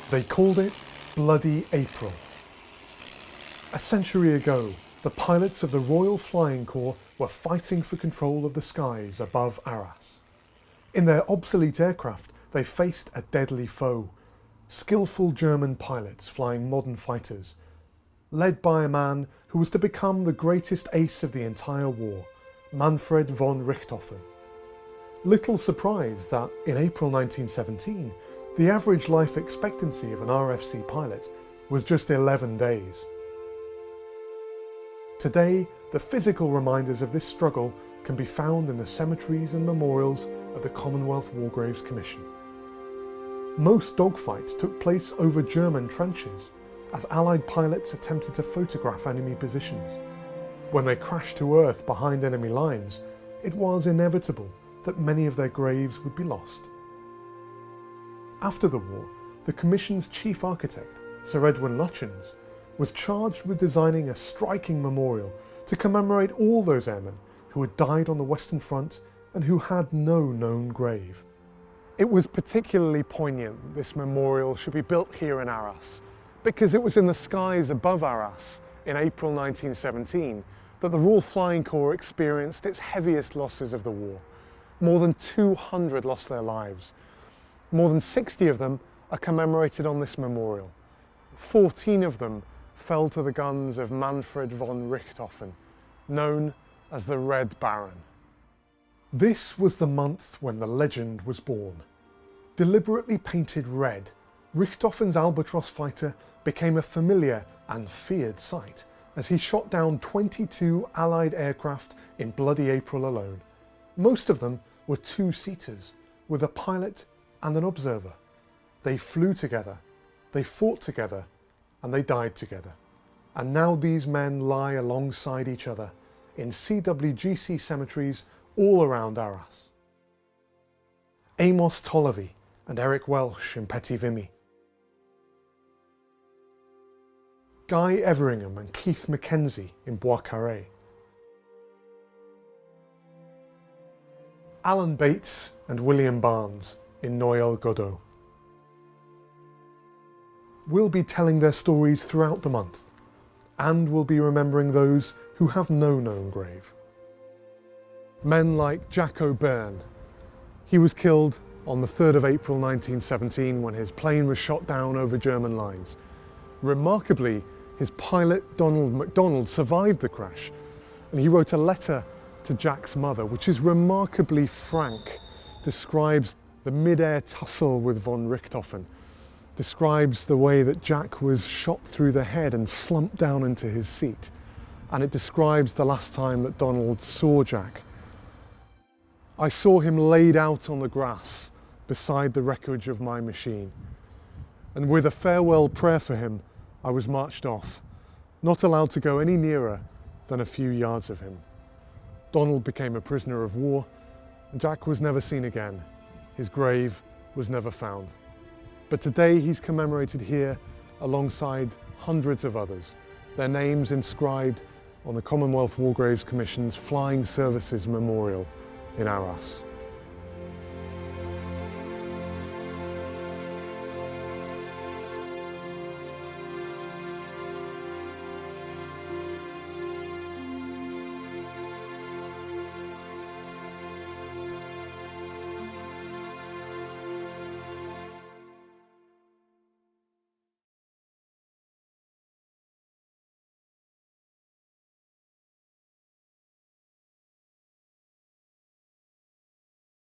They called it Bloody April. A century ago, the pilots of the Royal Flying Corps were fighting for control of the skies above Arras. In their obsolete aircraft, they faced a deadly foe, skillful German pilots flying modern fighters, led by a man who was to become the greatest ace of the entire war, Manfred Von Richtofen. Little surprise that in April 1917, the average life expectancy of an RFC pilot was just 11 days. Today, the physical reminders of this struggle can be found in the cemeteries and memorials of the Commonwealth War Graves Commission. Most dogfights took place over German trenches as Allied pilots attempted to photograph enemy positions. When they crashed to earth behind enemy lines, it was inevitable that many of their graves would be lost. After the war, the Commission's chief architect, Sir Edwin Lutyens, was charged with designing a striking memorial to commemorate all those airmen who had died on the Western Front and who had no known grave. It was particularly poignant that this memorial should be built here in Arras, because it was in the skies above Arras in April 1917 that the Royal Flying Corps experienced its heaviest losses of the war. More than 200 lost their lives. More than 60 of them are commemorated on this memorial. 14 of them fell to the guns of Manfred von Richtofen, known as the Red Baron. This was the month when the legend was born. Deliberately painted red, Richtofen's Albatros fighter became a familiar and feared sight as he shot down 22 Allied aircraft in Bloody April alone. Most of them were two-seaters, with a pilot and an observer. They flew together, they fought together, and they died together. And now these men lie alongside each other in CWGC cemeteries all around Arras. Amos Tollervey and Eric Welsh in Petit Vimy. Guy Everingham and Keith Mackenzie in Bois Carré. Alan Bates and William Barnes in Noyelles Godot. We'll be telling their stories throughout the month, and we'll be remembering those who have no known grave. Men like Jack O'Byrne. He was killed on the 3rd of April 1917 when his plane was shot down over German lines. Remarkably, his pilot Donald MacDonald survived the crash, and he wrote a letter to Jack's mother, which is remarkably frank, describes the mid-air tussle with von Richtofen, describes the way that Jack was shot through the head and slumped down into his seat, and it describes the last time that Donald saw Jack. I saw him laid out on the grass beside the wreckage of my machine, and with a farewell prayer for him, I was marched off, not allowed to go any nearer than a few yards of him. Donald became a prisoner of war, and Jack was never seen again. His grave was never found. But today he's commemorated here alongside hundreds of others, their names inscribed on the Commonwealth War Graves Commission's Flying Services Memorial in Arras.